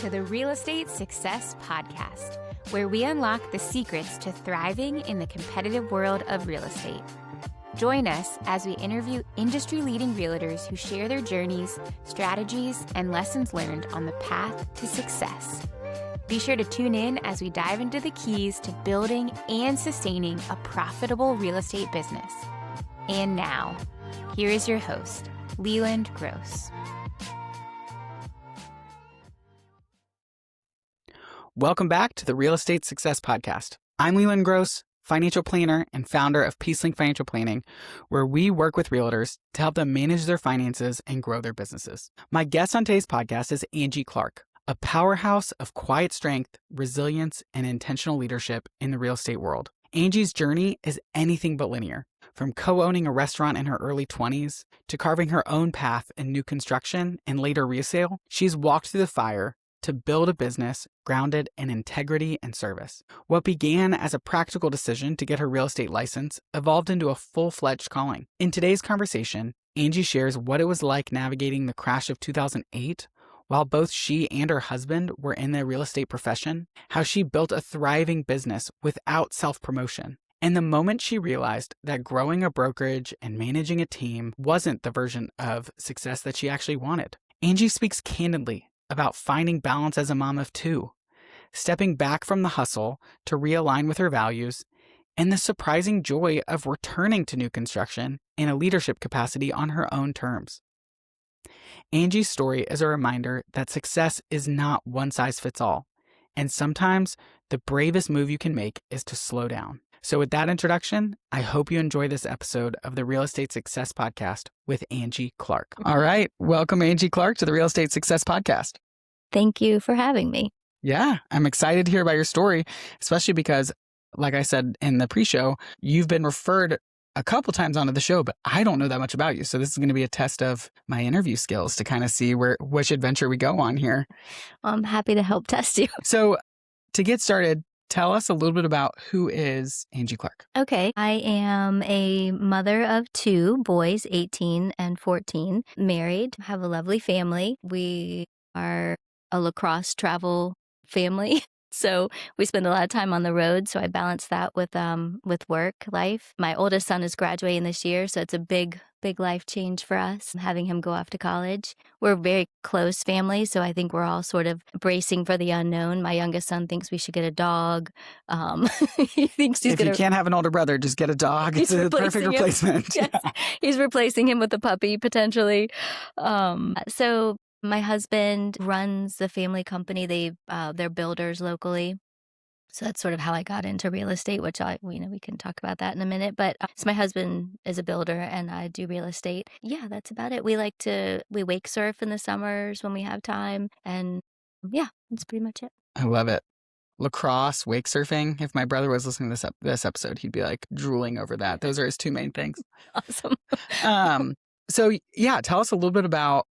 to the Real Estate Success Podcast, where we unlock the secrets to thriving in the competitive world of real estate. Join us as we interview industry-leading realtors who share their journeys, strategies, and lessons learned on the path to success. Be sure to tune in as we dive into the keys to building and sustaining a profitable real estate business. And now, here is your host, Leland Gross. Welcome back to the Real Estate Success Podcast. I'm Leland Gross, financial planner and founder of PeaceLink Financial Planning, where we work with realtors to help them manage their finances and grow their businesses. My guest on today's podcast is Angie Clark, a powerhouse of quiet strength, resilience, and intentional leadership in the real estate world. Angie's journey is anything but linear. From co-owning a restaurant in her early 20s to carving her own path in new construction and later resale, she's walked through the fire to build a business grounded in integrity and service. What began as a practical decision to get her real estate license evolved into a full-fledged calling. In today's conversation, Angie shares what it was like navigating the crash of 2008 while both she and her husband were in the real estate profession, how she built a thriving business without self-promotion, and the moment she realized that growing a brokerage and managing a team wasn't the version of success that she actually wanted. Angie speaks candidly about finding balance as a mom of two, stepping back from the hustle to realign with her values, and the surprising joy of returning to new construction in a leadership capacity on her own terms. Angie's story is a reminder that success is not one size fits all, and sometimes the bravest move you can make is to slow down. So with that introduction, I hope you enjoy this episode of the Real Estate Success Podcast with Angie Clark. All right. Welcome, Angie Clark, to the Real Estate Success Podcast. Thank you for having me. Yeah, I'm excited to hear about your story, especially because, like I said in the pre-show, you've been referred a couple times onto the show, but I don't know that much about you. So this is going to be a test of my interview skills to kind of see which adventure we go on here. Well, I'm happy to help test you. So to get started, tell us a little bit about who is Angie Clark. Okay. I am a mother of two boys, 18 and 14, married, have a lovely family. We are a lacrosse travel family. So we spend a lot of time on the road. So I balance that with work life. My oldest son is graduating this year. So it's a big life change for us, having him go off to college. We're a very close family. So I think we're all sort of bracing for the unknown. My youngest son thinks we should get a dog. He thinks if you can't have an older brother, just get a dog. It's a perfect replacement. Yes. Yeah. He's replacing him with a puppy potentially. So my husband runs the family company. They're builders locally. So that's sort of how I got into real estate, which we can talk about that in a minute. But so my husband is a builder and I do real estate. Yeah, that's about it. We wake surf in the summers when we have time. And yeah, that's pretty much it. I love it. Lacrosse, wake surfing. If my brother was listening to this episode, he'd be like drooling over that. Those are his two main things. Awesome. So yeah, tell us a little bit about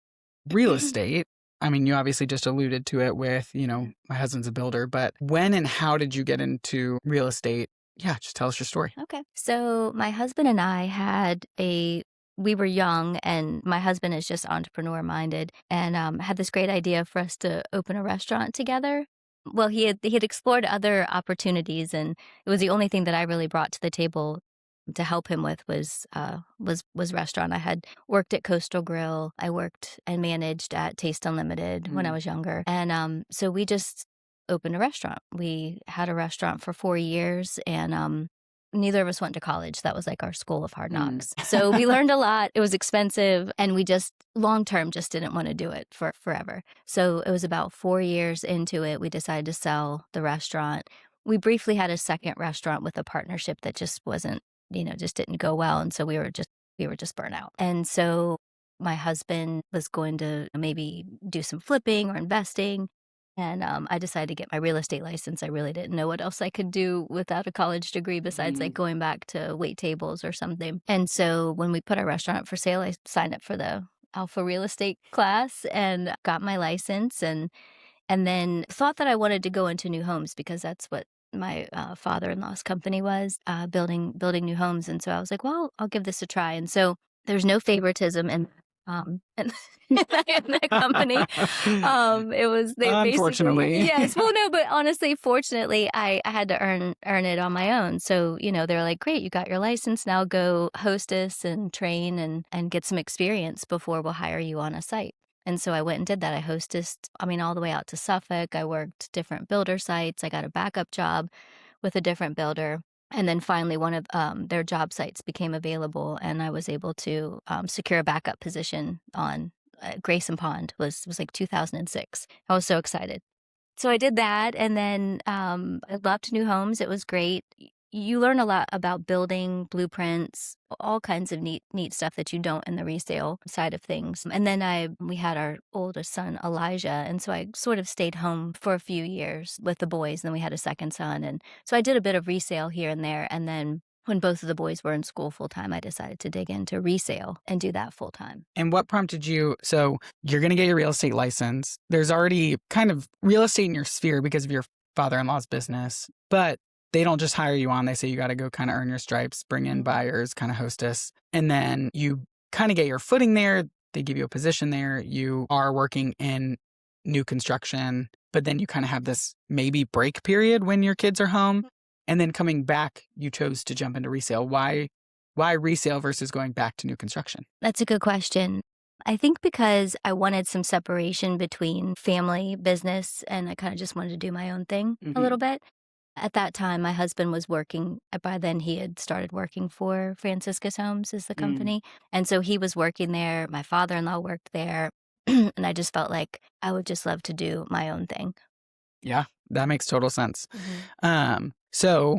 real estate. I mean, you obviously just alluded to it with, my husband's a builder, but when and how did you get into real estate? Yeah, just tell us your story. Okay. So my husband and I we were young and my husband is just entrepreneur minded and had this great idea for us to open a restaurant together. Well, he had explored other opportunities and it was the only thing that I really brought to the table to help him with was restaurant. I had worked at Coastal Grill. I worked and managed at Taste Unlimited when I was younger. And so we just opened a restaurant. We had a restaurant for 4 years and neither of us went to college. That was like our school of hard knocks. So we learned a lot. It was expensive and we just long-term just didn't want to do it for forever. So it was about 4 years into it, we decided to sell the restaurant. We briefly had a second restaurant with a partnership that just wasn't, just didn't go well. And so we were just burnt out. And so my husband was going to maybe do some flipping or investing. And I decided to get my real estate license. I really didn't know what else I could do without a college degree besides like going back to wait tables or something. And so when we put our restaurant up for sale, I signed up for the Alpha Real Estate class and got my license and then thought that I wanted to go into new homes because that's what my father-in-law's company was, building new homes. And so I was like, well, I'll give this a try. And so there's no favoritism in And in that company, it was they Unfortunately. basically yes. Well, no, but honestly, fortunately, I had to earn it on my own. So they're like, great, you got your license, now go hostess and train and get some experience before we'll hire you on a site. And so I went and did that. I hostessed, all the way out to Suffolk. I worked different builder sites. I got a backup job with a different builder. And then finally, one of their job sites became available, and I was able to secure a backup position on Grayson Pond. Was like 2006. I was so excited. So I did that, and then I loved new homes. It was great. You learn a lot about building blueprints, all kinds of neat stuff that you don't in the resale side of things. And then we had our oldest son, Elijah, and so I sort of stayed home for a few years with the boys. And then we had a second son, and so I did a bit of resale here and there. And then when both of the boys were in school full time, I decided to dig into resale and do that full time. And what prompted you? So you're going to get your real estate license. There's already kind of real estate in your sphere because of your father-in-law's business, but they don't just hire you on. They say you got to go kind of earn your stripes, bring in buyers, kind of hostess. And then you kind of get your footing there. They give you a position there. You are working in new construction, but then you kind of have this maybe break period when your kids are home. And then coming back, you chose to jump into resale. Why resale versus going back to new construction? That's a good question. I think because I wanted some separation between family, business, and I kind of just wanted to do my own thing a little bit. At that time, my husband was working. By then, he had started working for Franciscus Homes is the company. And so he was working there. My father-in-law worked there. And I just felt like I would just love to do my own thing. Yeah, that makes total sense. So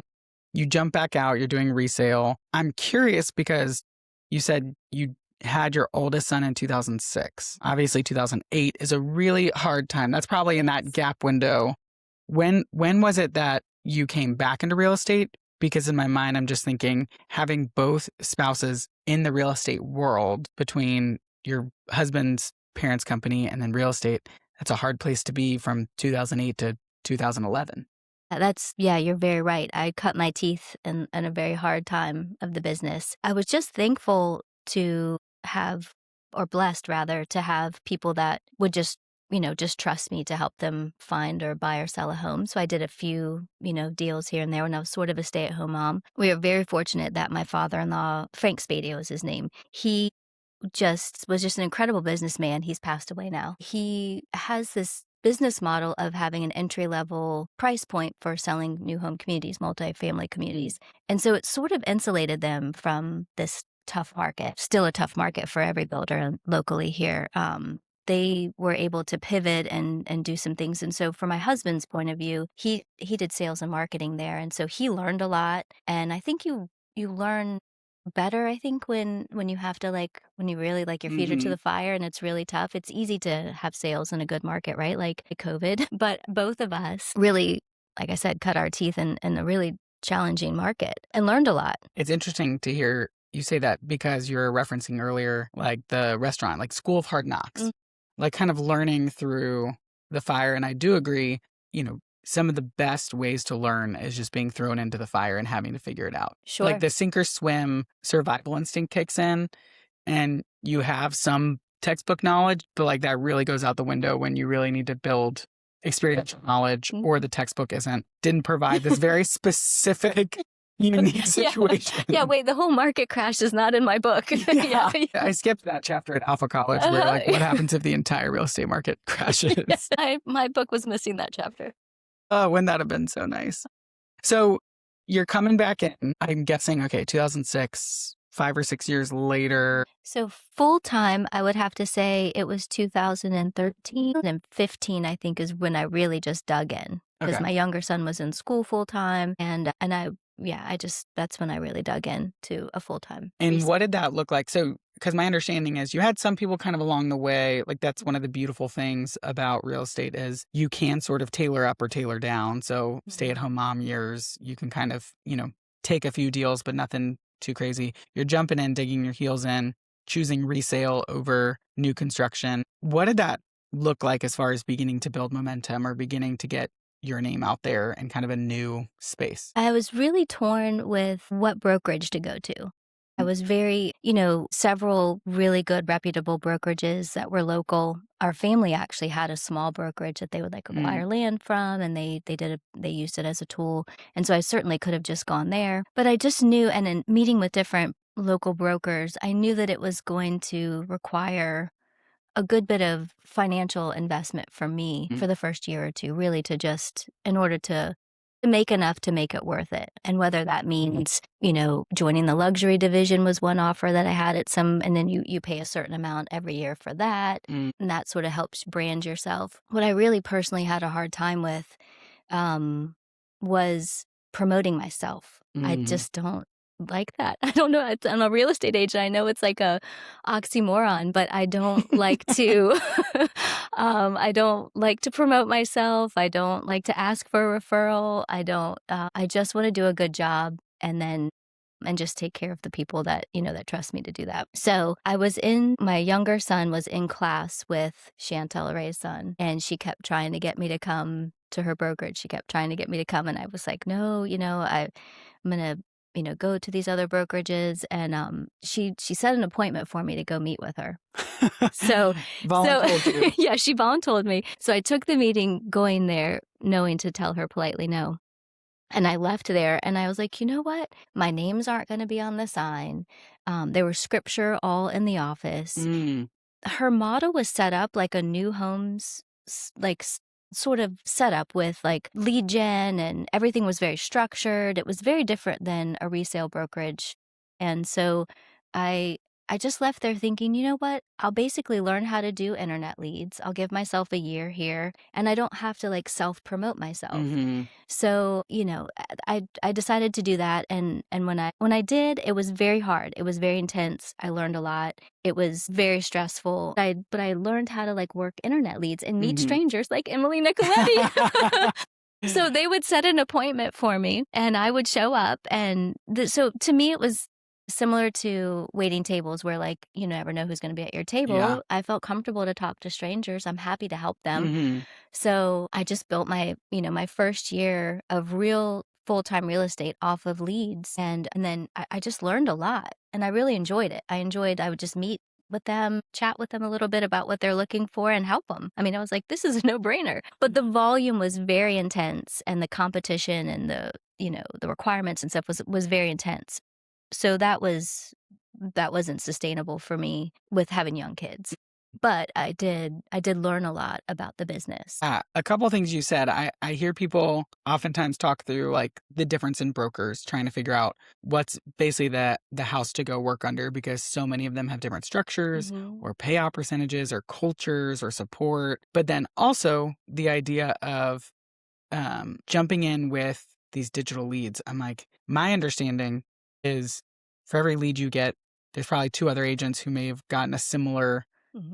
you jump back out, you're doing resale. I'm curious because you said you had your oldest son in 2006. Obviously, 2008 is a really hard time. That's probably in that gap window. When was it that you came back into real estate? Because in my mind, I'm just thinking having both spouses in the real estate world between your husband's parents' company and then real estate, that's a hard place to be from 2008 to 2011. You're very right. I cut my teeth in a very hard time of the business. I was just thankful to have, or blessed rather, to have people that would just trust me to help them find or buy or sell a home. So I did a few, deals here and there when I was sort of a stay-at-home mom. We were very fortunate that my father-in-law, Frank Spadio is his name, he was just an incredible businessman. He's passed away now. He has this business model of having an entry-level price point for selling new home communities, multifamily communities. And so it sort of insulated them from this tough market, still a tough market for every builder locally here. They were able to pivot and do some things. And so from my husband's point of view, he did sales and marketing there. And so he learned a lot. And I think you learn better, I think, when you have to when you really your feet are to the fire and it's really tough. It's easy to have sales in a good market, right? Like COVID. But both of us really, like I said, cut our teeth in a really challenging market and learned a lot. It's interesting to hear you say that because you were referencing earlier, the restaurant, School of Hard Knocks, kind of learning through the fire. And I do agree, some of the best ways to learn is just being thrown into the fire and having to figure it out. Sure. The sink or swim survival instinct kicks in and you have some textbook knowledge, but that really goes out the window when you really need to build experiential knowledge or the textbook didn't provide this very specific unique situation. Yeah, wait, the whole market crash is not in my book. Yeah. I skipped that chapter at Alpha College where what happens if the entire real estate market crashes? My book was missing that chapter. Oh, wouldn't that have been so nice? So you're coming back in, I'm guessing, 2006, 5 or 6 years later. So full time, I would have to say it was 2013 and 15, I think, is when I really just dug in because my younger son was in school full time. And that's when I really dug in to a full time. And what did that look like? So, because my understanding is you had some people kind of along the way, that's one of the beautiful things about real estate is you can sort of tailor up or tailor down. So stay-at-home mom years, you can kind of, take a few deals, but nothing too crazy. You're jumping in, digging your heels in, choosing resale over new construction. What did that look like as far as beginning to build momentum or beginning to get your name out there in kind of a new space? I was really torn with what brokerage to go to. I was very, several really good reputable brokerages that were local. Our family actually had a small brokerage that they would like acquire land from, and they used it as a tool. And so I certainly could have just gone there, but I just knew, and in meeting with different local brokers, I knew that it was going to require a good bit of financial investment from me for the first year or two, really in order to make enough to make it worth it. And whether that means, joining the luxury division was one offer that I had and then you pay a certain amount every year for that. And that sort of helps brand yourself. What I really personally had a hard time with was promoting myself. I just don't like that. I don't know. I'm a real estate agent. I know it's like a oxymoron, but I don't like to. I don't like to promote myself. I don't like to ask for a referral. I don't. I just want to do a good job and just take care of the people that that trust me to do that. So my younger son was in class with Chantel Ray's son, and she kept trying to get me to come to her brokerage. She kept trying to get me to come, and I was like, no, I'm gonna go to these other brokerages. And she set an appointment for me to go meet with her. So, Voluntold you. Yeah, she voluntold me. So I took the meeting going there, knowing to tell her politely no. And I left there and I was like, you know what? My names aren't going to be on the sign. There was scripture all in the office. Her model was set up like a new homes, sort of set up with like lead gen, and everything was very structured. It was very different than a resale brokerage. And so I just left there thinking, you know what? I'll basically learn how to do internet leads. I'll give myself a year here, and I don't have to like self-promote myself. So, I decided to do that. And when I did, it was very hard. It was very intense. I learned a lot. It was very stressful. But I learned how to like work internet leads and meet strangers like Emily Nicoletti. So they would set an appointment for me and I would show up. And so to me, it was similar to waiting tables where like you never know who's going to be at your table. Yeah. I felt comfortable to talk to strangers. I'm happy to help them. So I just built my first year of real full-time real estate off of leads. And then I just learned a lot and I really enjoyed it. I would just meet with them, chat with them a little bit about what they're looking for and help them. I mean, I was like, this is a no-brainer. But the volume was very intense and the competition and the requirements and stuff was very intense. So that wasn't sustainable for me with having young kids. But I did learn a lot about the business. A couple of things you said. I hear people oftentimes talk through like the difference in brokers, trying to figure out what's basically the house to go work under, because so many of them have different structures or payout percentages or cultures or support. But then also the idea of jumping in with these digital leads. I'm like, my understanding is for every lead you get, there's probably 2 other agents who may have gotten a similar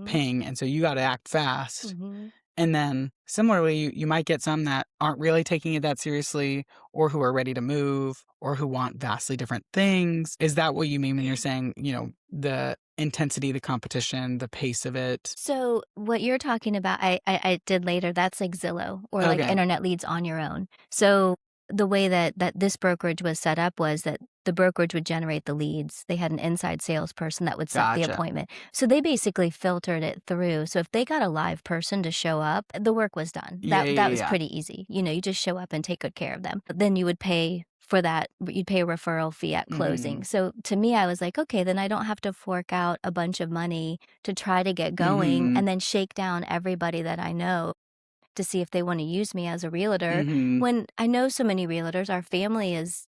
ping. And so you got to act fast. And then similarly, you might get some that aren't really taking it that seriously or who are ready to move or who want vastly different things. Is that what you mean when you're saying, the intensity, the competition, the pace of it? So what you're talking about, I did later, that's like Zillow or like internet leads on your own. So the way that this brokerage was set up was that the brokerage would generate the leads. They had an inside salesperson that would set the appointment. So they basically filtered it through. So if they got a live person to show up, the work was done. That was pretty easy. You just show up and take good care of them. But then you would pay for that. You'd pay a referral fee at closing. So to me, I was like, okay, then I don't have to fork out a bunch of money to try to get going and then shake down everybody that I know to see if they want to use me as a realtor. When I know so many realtors, our family is,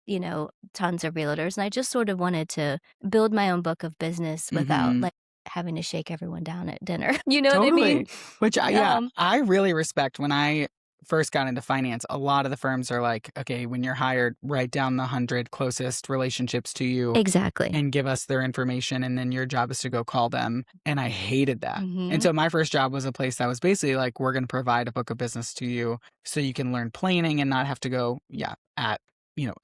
tons of realtors. And I just sort of wanted to build my own book of business without like having to shake everyone down at dinner. You know what I mean? Which I really respect. When I first got into finance, a lot of the firms are like, okay, when you're hired, write down the 100 closest relationships to you. Exactly. And give us their information. And then your job is to go call them. And I hated that. And so my first job was a place that was basically like, we're going to provide a book of business to you so you can learn planning and not have to go,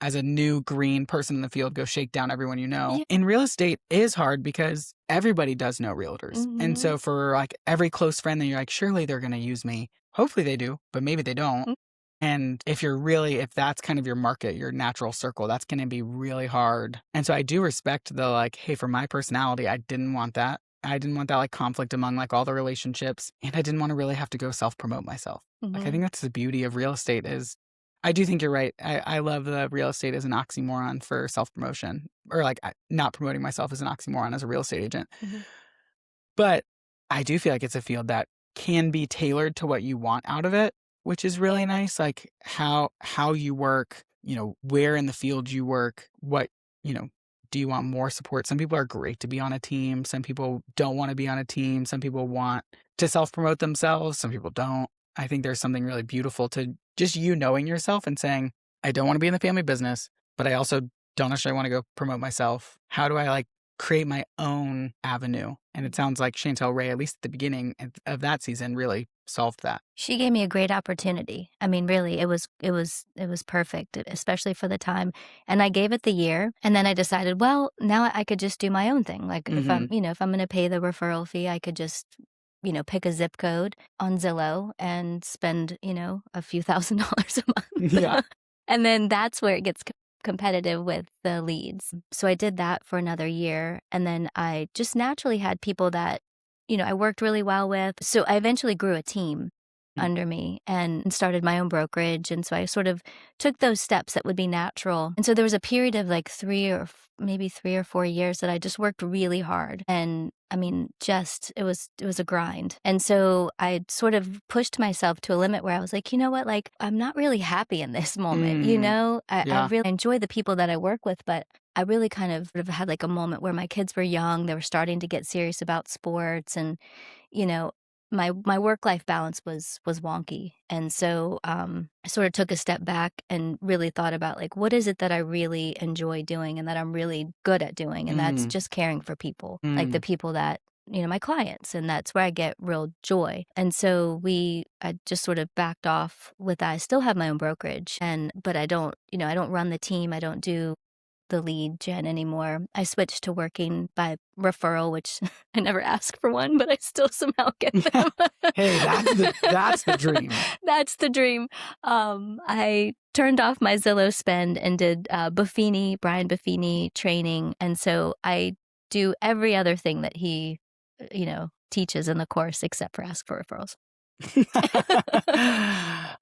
as a new green person in the field, go shake down everyone you know. Yeah. In real estate is hard because everybody does know realtors. And so for like every close friend that you're like, surely they're going to use me. Hopefully they do, but maybe they don't. And if that's kind of your market, your natural circle, that's going to be really hard. And so I do respect the like, hey, for my personality, I didn't want that. I didn't want that like conflict among like all the relationships. And I didn't want to really have to go self-promote myself. Like, I think that's the beauty of real estate is I do think you're right. I love the real estate as an oxymoron for self-promotion, or like not promoting myself as an oxymoron as a real estate agent. But I do feel like it's a field that can be tailored to what you want out of it, which is really nice. Like how you work, where in the field you work, what, do you want more support? Some people are great to be on a team. Some people don't want to be on a team. Some people want to self-promote themselves. Some people don't. I think there's something really beautiful to just you knowing yourself and saying, I don't want to be in the family business, but I also don't necessarily want to go promote myself. How do I like create my own avenue? And it sounds like Chantel Ray, at least at the beginning of that season, really solved that. She gave me a great opportunity. I mean, really, it was perfect, especially for the time. And I gave it the year, and then I decided, well, now I could just do my own thing. Like if I'm going to pay the referral fee, I could just pick a zip code on Zillow and spend, a few $1,000s a month. Yeah. And then that's where it gets competitive with the leads. So I did that for another year. And then I just naturally had people that, I worked really well with. So I eventually grew a team under me and started my own brokerage. And so I sort of took those steps that would be natural. And so there was a period of like 3 or 4 years that I just worked really hard. And I mean, it was a grind. And so I sort of pushed myself to a limit where I was like, you know what, like I'm not really happy in this moment. I really enjoy the people that I work with, but I really kind of sort of had like a moment where my kids were young. They were starting to get serious about sports, and, my work-life balance was wonky. And so I sort of took a step back and really thought about like, what is it that I really enjoy doing and that I'm really good at doing? And that's just caring for people, like the people that, my clients. And that's where I get real joy. And so I just sort of backed off with that. I still have my own brokerage, but I don't run the team. I don't do the lead gen anymore. I switched to working by referral, which I never ask for one, but I still somehow get them. Hey, that's the dream. That's the dream. I turned off my Zillow spend and did Brian Buffini training. And so I do every other thing that he, teaches in the course except for ask for referrals.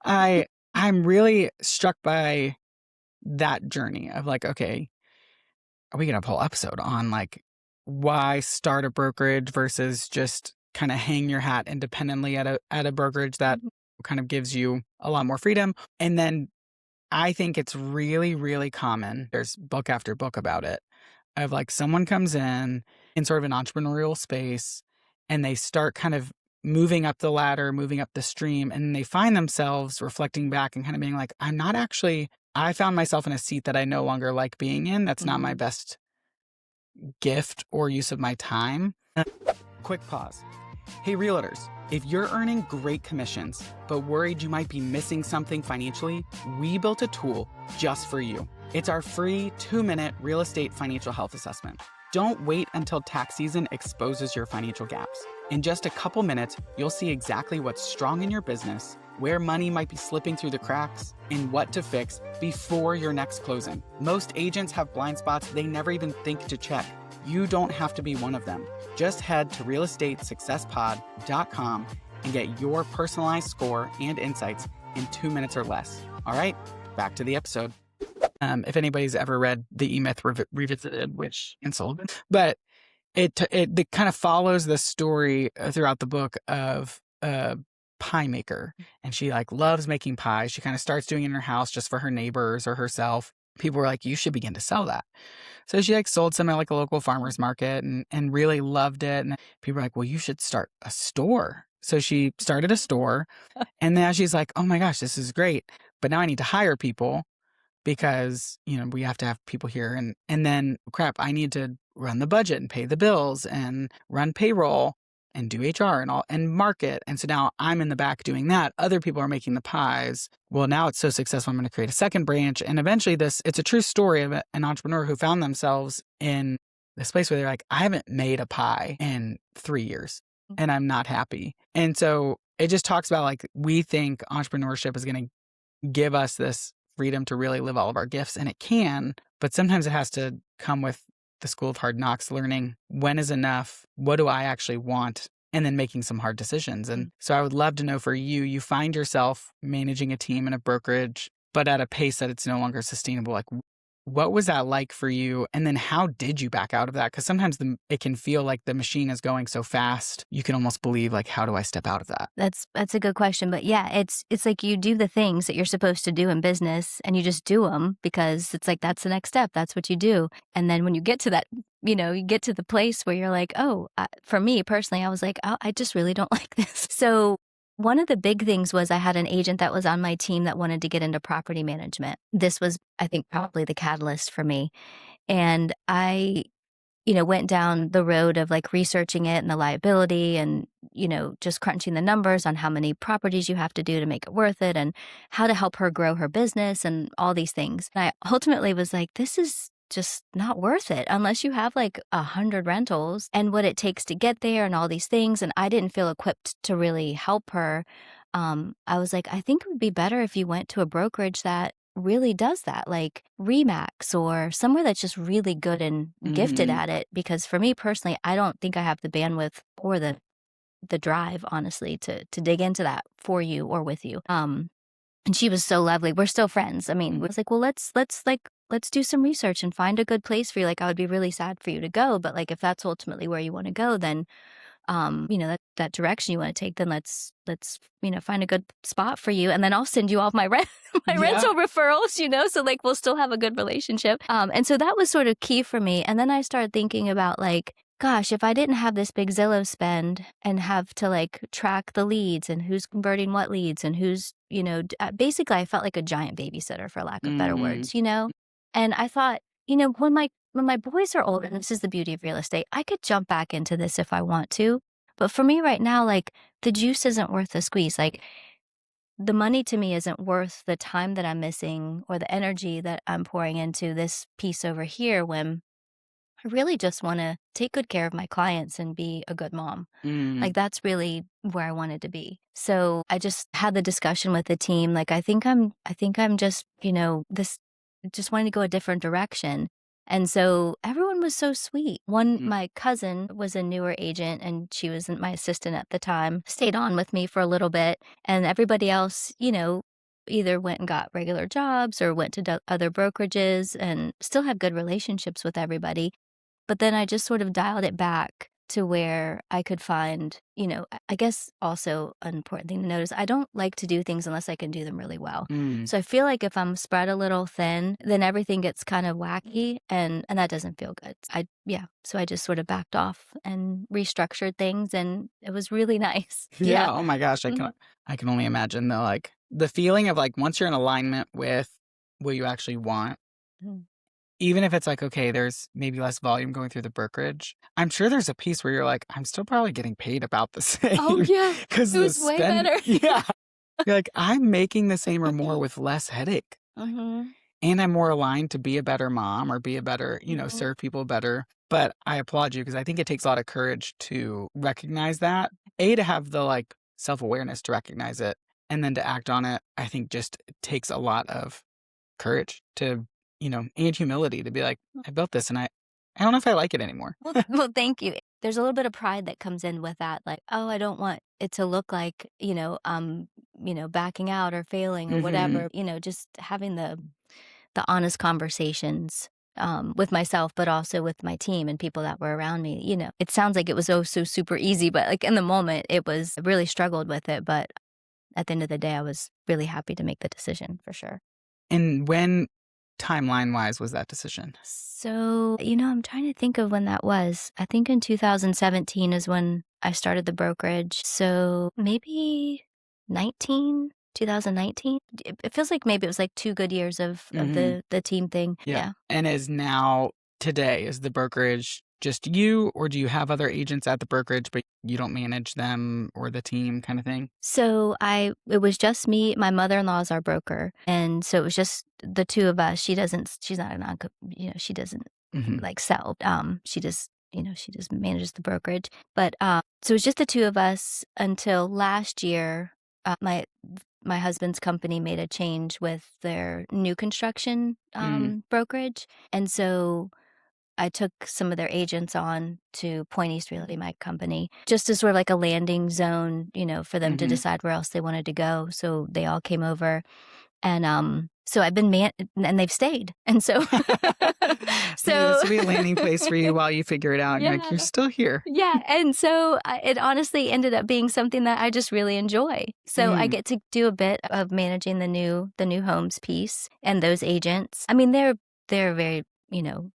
I'm really struck by that journey of like, okay, are we going to pull episode on like why start a brokerage versus just kind of hang your hat independently at a brokerage that kind of gives you a lot more freedom? And then I think it's really, really common. There's book after book about it of like someone comes in sort of an entrepreneurial space and they start kind of moving up the ladder, moving up the stream, and they find themselves reflecting back and kind of being like, I found myself in a seat that I no longer like being in. That's not my best gift or use of my time. Quick pause. Hey, realtors, if you're earning great commissions, but worried you might be missing something financially, we built a tool just for you. It's our free 2-minute real estate financial health assessment. Don't wait until tax season exposes your financial gaps. In just a couple minutes, you'll see exactly what's strong in your business, where money might be slipping through the cracks, and what to fix before your next closing. Most agents have blind spots they never even think to check. You don't have to be one of them. Just head to realestatesuccesspod.com and get your personalized score and insights in 2 minutes or less. All right, back to the episode. If anybody's ever read The E-Myth Revisited, which Sullivan, but it kind of follows the story throughout the book of pie maker, and she like loves making pies. She kind of starts doing it in her house just for her neighbors or herself. People were like, you should begin to sell that. So she like sold some at like a local farmer's market and really loved it. And people were like, well, you should start a store. So she started a store, and now she's like, oh my gosh, this is great. But now I need to hire people because, we have to have people here. And then crap, I need to run the budget and pay the bills and run payroll and do HR and market. And so now I'm in the back doing that. Other people are making the pies. Well, now it's so successful, I'm going to create a second branch. And eventually it's a true story of an entrepreneur who found themselves in this place where they're like, I haven't made a pie in 3 years and I'm not happy. And so it just talks about like, we think entrepreneurship is going to give us this freedom to really live all of our gifts. And it can, but sometimes it has to come with the school of hard knocks, learning when is enough, what do I actually want, and then making some hard decisions. And so I would love to know for you, you find yourself managing a team in a brokerage, but at a pace that it's no longer sustainable. Like, what was that like for you? And then how did you back out of that? Because sometimes it can feel like the machine is going so fast, you can almost believe, like, how do I step out of that? That's a good question. But yeah, it's like you do the things that you're supposed to do in business and you just do them because it's like that's the next step. That's what you do. And then when you get to that, you get to the place where you're like, oh, for me personally, I was like, oh, I just really don't like this. So one of the big things was I had an agent that was on my team that wanted to get into property management. This was, I think, probably the catalyst for me. And I went down the road of like researching it and the liability and, just crunching the numbers on how many properties you have to do to make it worth it and how to help her grow her business and all these things. And I ultimately was like, this is just not worth it unless you have like 100 rentals and what it takes to get there and all these things. And I didn't feel equipped to really help her. I was like, I think it would be better if you went to a brokerage that really does that, like Remax or somewhere that's just really good and gifted at it. Because for me personally, I don't think I have the bandwidth or the drive, honestly, to dig into that for you or with you. And she was so lovely. We're still friends. I mean, it was like, well, let's do some research and find a good place for you. Like, I would be really sad for you to go, but like, if that's ultimately where you want to go, then that direction you want to take, then let's find a good spot for you. And then I'll send you all my rental referrals, so like we'll still have a good relationship. And so that was sort of key for me. And then I started thinking about like, gosh, if I didn't have this big Zillow spend and have to like track the leads and who's converting what leads and who's, basically I felt like a giant babysitter, for lack of better words, And I thought, when my boys are older, and this is the beauty of real estate, I could jump back into this if I want to. But for me right now, like the juice isn't worth the squeeze. Like the money to me isn't worth the time that I'm missing or the energy that I'm pouring into this piece over here when I really just want to take good care of my clients and be a good mom. Like that's really where I wanted to be. So I just had the discussion with the team. Like, I think I'm just, just wanting to go a different direction. And so everyone was so sweet. My cousin was a newer agent and she wasn't my assistant at the time, stayed on with me for a little bit. And everybody else, either went and got regular jobs or went to other brokerages and still have good relationships with everybody. But then I just sort of dialed it back to where I could find, I guess also an important thing to notice, I don't like to do things unless I can do them really well. So I feel like if I'm spread a little thin, then everything gets kind of wacky and that doesn't feel good. So I just sort of backed off and restructured things and it was really nice. Yeah. Oh my gosh. I can only imagine though, like the feeling of like once you're in alignment with what you actually want, even if it's like, okay, there's maybe less volume going through the brokerage, I'm sure there's a piece where you're like, I'm still probably getting paid about the same. Oh, yeah. Because it was way better. Yeah. You're like, I'm making the same or more with less headache. And I'm more aligned to be a better mom or be a better, serve people better. But I applaud you because I think it takes a lot of courage to recognize that. To have the like self-awareness to recognize it and then to act on it, I think just takes a lot of courage to and humility to be like, I built this and I don't know if I like it anymore. Well, thank you. There's a little bit of pride that comes in with that. Like, oh, I don't want it to look like, backing out or failing or whatever, just having the honest conversations with myself, but also with my team and people that were around me. It sounds like it was so super easy, but like in the moment I really struggled with it. But at the end of the day, I was really happy to make the decision for sure. And when timeline-wise was that decision? So, I'm trying to think of when that was. I think in 2017 is when I started the brokerage. So maybe 2019. It feels like maybe it was like 2 good years of the team thing. Yeah. And is the brokerage just you, or do you have other agents at the brokerage, but you don't manage them or the team kind of thing? So it was just me. My mother-in-law is our broker. And so it was just the two of us. She's not she doesn't like sell. She just manages the brokerage. But so it was just the two of us until last year. My my husband's company made a change with their new construction brokerage. And so I took some of their agents on to Point East Realty, my company, just as sort of like a landing zone, for them to decide where else they wanted to go. So they all came over. And so I've been and they've stayed. And so This will be a landing place for you while you figure it out. Yeah. You're still here. Yeah. And so it honestly ended up being something that I just really enjoy. So I get to do a bit of managing the new homes piece and those agents. I mean, they're very,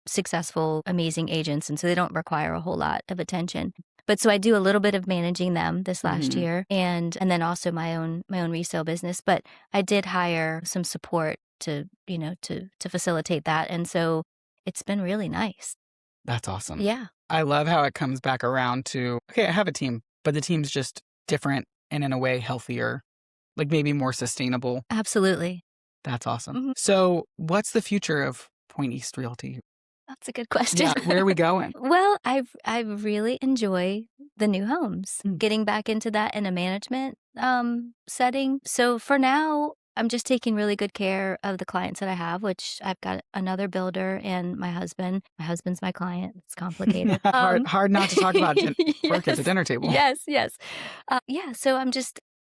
successful, amazing agents. And so they don't require a whole lot of attention. But so I do a little bit of managing them this last year and then also my own resale business. But I did hire some support to facilitate that. And so it's been really nice. That's awesome. Yeah. I love how it comes back around to, okay, I have a team, but the team's just different and in a way healthier, like maybe more sustainable. Absolutely. That's awesome. So what's the future of Point East Realty? That's a good question. Yeah, where are we going? Well, I really enjoy the new homes, getting back into that in a management setting. So for now, I'm just taking really good care of the clients that I have, which I've got another builder and my husband. My husband's my client. It's complicated. Hard not to talk about work at the dinner table. Yes. So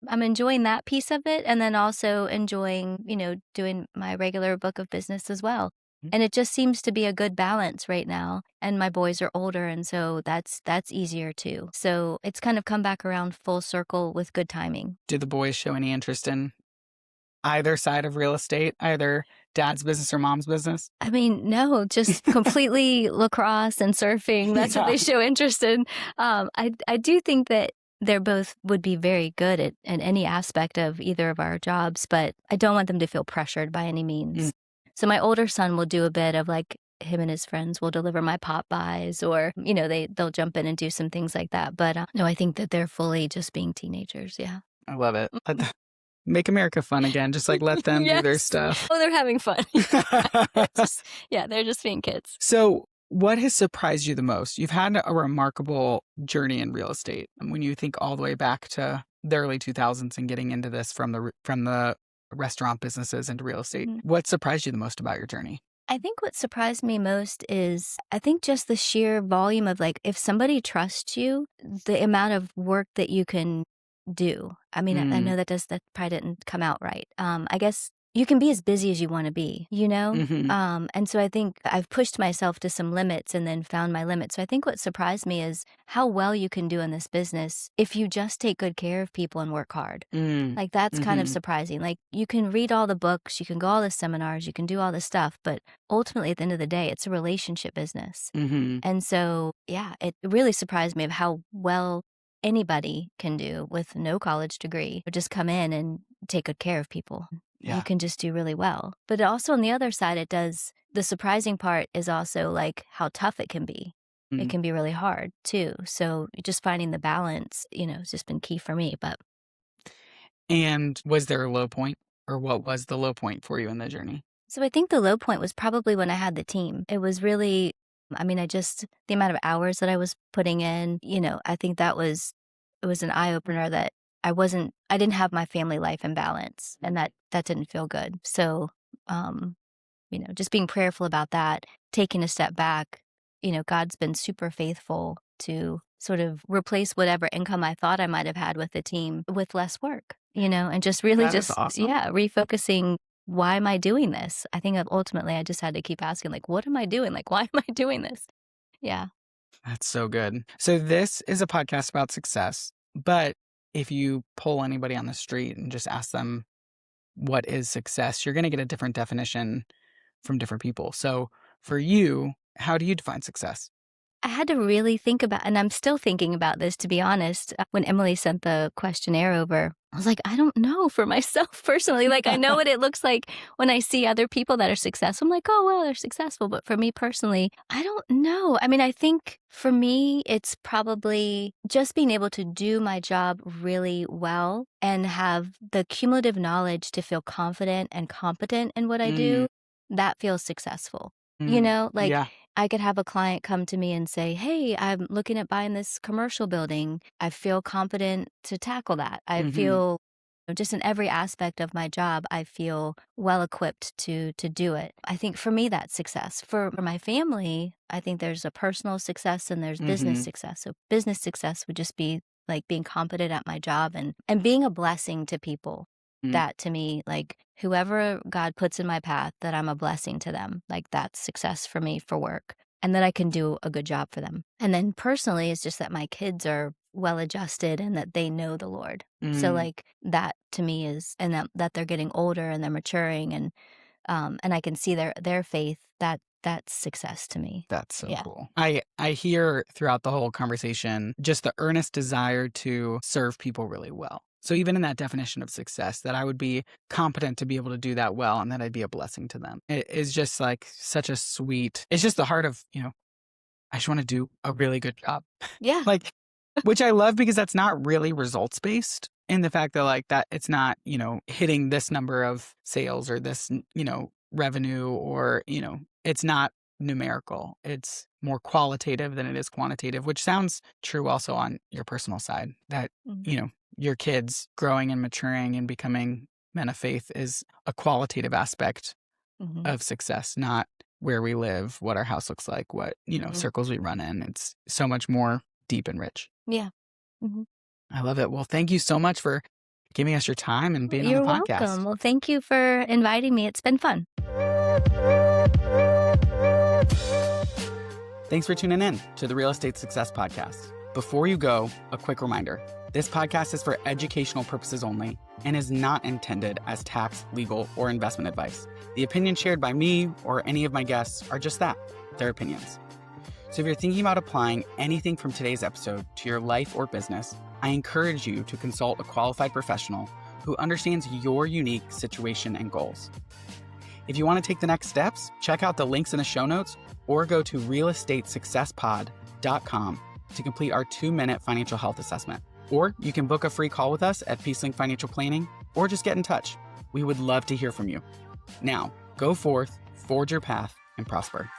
I'm enjoying that piece of it, and then also enjoying, doing my regular book of business as well. And it just seems to be a good balance right now. And my boys are older, and so that's easier too. So it's kind of come back around full circle with good timing. Do the boys show any interest in either side of real estate, either dad's business or mom's business? I mean, no, just completely lacrosse and surfing. That's what they show interest in. I do think that they're both would be very good at any aspect of either of our jobs, but I don't want them to feel pressured by any means. So my older son will do a bit of like him and his friends will deliver my pop-bys or, they'll jump in and do some things like that. But no, I think that they're fully just being teenagers. Yeah. I love it. Make America fun again. Just like let them do their stuff. Oh, they're having fun. They're just being kids. So what has surprised you the most? You've had a remarkable journey in real estate. And when you think all the way back to the early 2000s and getting into this from the restaurant businesses into real estate, what surprised you the most about your journey? I think what surprised me most is I think just the sheer volume of like, if somebody trusts you, the amount of work that you can do. I mean, I know that probably didn't come out right. I guess you can be as busy as you want to be, And so I think I've pushed myself to some limits and then found my limits. So I think what surprised me is how well you can do in this business if you just take good care of people and work hard. Like that's kind of surprising. Like you can read all the books, you can go all the seminars, you can do all this stuff, but ultimately at the end of the day, it's a relationship business. And so, it really surprised me of how well anybody can do with no college degree, just come in and take good care of people. You can just do really well. But also on the other side, the surprising part is also like how tough it can be. It can be really hard too. So just finding the balance, has just been key for me. And was there a low point, or what was the low point for you in the journey? So I think the low point was probably when I had the team. It was really, the amount of hours that I was putting in, I think it was an eye opener that I didn't have my family life in balance, and that didn't feel good. So, just being prayerful about that, taking a step back, God's been super faithful to sort of replace whatever income I thought I might have had with the team with less work, and just really awesome. Refocusing. Why am I doing this? I think ultimately I just had to keep asking, like, what am I doing? Like, why am I doing this? Yeah. That's so good. So this is a podcast about success, but if you poll anybody on the street and just ask them what is success, you're going to get a different definition from different people. So for you, how do you define success? I had to really think about, and I'm still thinking about this, to be honest. When Emily sent the questionnaire over, I was like, I don't know for myself personally. Like, I know what it looks like when I see other people that are successful. I'm like, oh, well, they're successful. But for me personally, I don't know. I think for me, it's probably just being able to do my job really well and have the cumulative knowledge to feel confident and competent in what I do. That feels successful. I could have a client come to me and say, hey, I'm looking at buying this commercial building. I feel confident to tackle that. I feel Just in every aspect of my job, I feel well equipped to do it. I think for me, that's success. For my family, I think there's a personal success and there's business success. So business success would just be like being competent at my job and being a blessing to people. That to me, like whoever God puts in my path, that I'm a blessing to them. Like that's success for me for work and that I can do a good job for them. And then personally, it's just that my kids are well adjusted and that they know the Lord. So like that to me is, and that they're getting older and they're maturing and I can see their faith, that's success to me. That's so cool. I hear throughout the whole conversation just the earnest desire to serve people really well. So even in that definition of success, that I would be competent to be able to do that well and that I'd be a blessing to them. It is just like such a sweet, it's just the heart of, I just want to do a really good job. Yeah. Like, which I love because that's not really results based in the fact that like that it's not, hitting this number of sales or this, revenue or, it's not numerical. It's more qualitative than it is quantitative, which sounds true also on your personal side that, your kids growing and maturing and becoming men of faith is a qualitative aspect of success, not where we live, what our house looks like, what, circles we run in. It's so much more deep and rich. Yeah. I love it. Well, thank you so much for giving us your time and being You're on the podcast. welcome. Well, thank you for inviting me. It's been fun. Thanks for tuning in to the Real Estate Success Podcast. Before you go, a quick reminder. This podcast is for educational purposes only and is not intended as tax, legal, or investment advice. The opinions shared by me or any of my guests are just that, their opinions. So if you're thinking about applying anything from today's episode to your life or business, I encourage you to consult a qualified professional who understands your unique situation and goals. If you want to take the next steps, check out the links in the show notes or go to realestatesuccesspod.com to complete our 2-minute financial health assessment. Or you can book a free call with us at PeaceLink Financial Planning or just get in touch. We would love to hear from you. Now, go forth, forge your path, and prosper.